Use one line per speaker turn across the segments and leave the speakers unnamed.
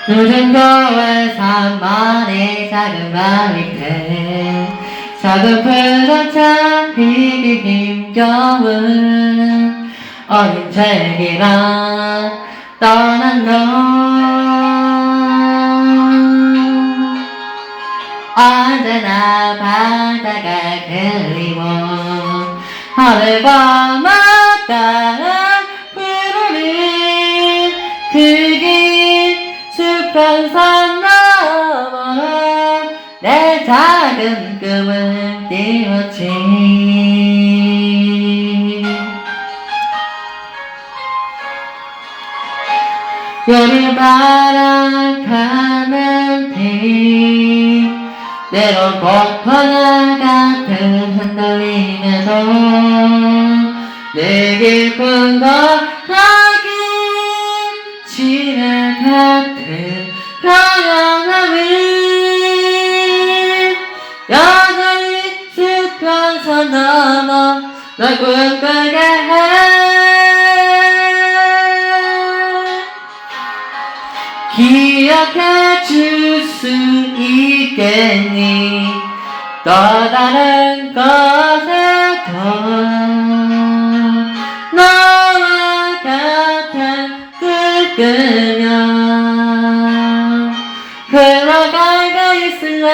누군가의 산만의 작은 방 밑에 작은 풀도 잡히기 힘겨운 어린 책이라 떠난 너 언제나 바다가 그리워 하늘 밤마다 부르는 그 긴 수평선 너머로 내 작은 꿈을 띄웠지. 여름바람 가는 비 때론 폭포나 같은 흔들림에도 내 깊은 거하기 지나 같은 평안함을 여전히 수평선 넘어 널 꿈꾸게 해. 기억해 줄 수 있겠니 또 다른 곳에도 너와 같은 꿈 꾸며 흘러가고 있을래.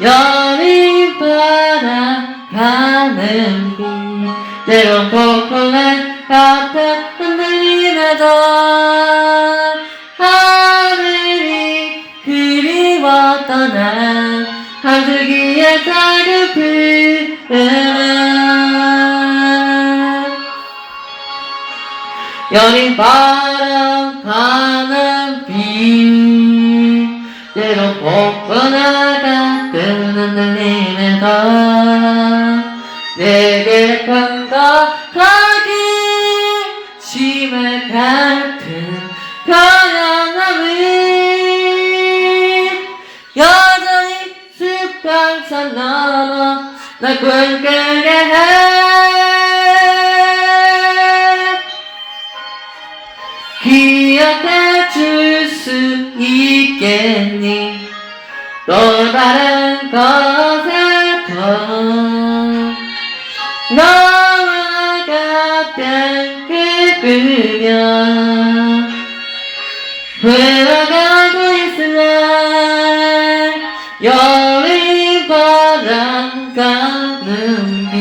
여린 바람 가는 비 때론 폭풍은 같은 흔들림에도 하늘이 그리웠던 난 한 줄기의 작은 푸른 여린 바람 가는 비 때론 폭풍과 같은 흔들림에도 내게 평가하기 심해 같은 편안함을 여전히 수평선 넘어 날 꿈꾸게 해. 기억해 줄 수 있겠니 또 다른 곳에도 너와 같은 꿈 꾸며 흘러가고 있을래. 여린 바람 가는 비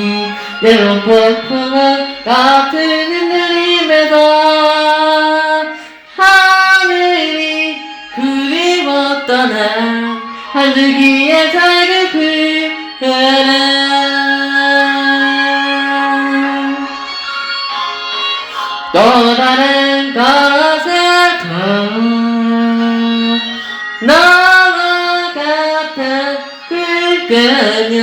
때론 폭풍은 같은 흔들림에도 하늘이 그리웠던 한 줄기의 작은 푸른 또 다른 곳에도 너와 같은 꿈 꾸며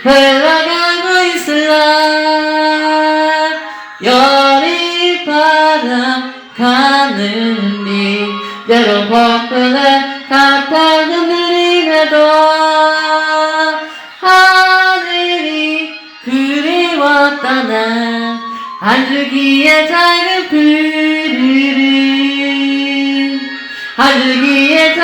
흘러가고 있을래. 여린 바람 가는 비 때론 폭풍은 같은 흔들림에도 하늘이 그리웠던 한 줄기의 작은 푸른 한 줄기의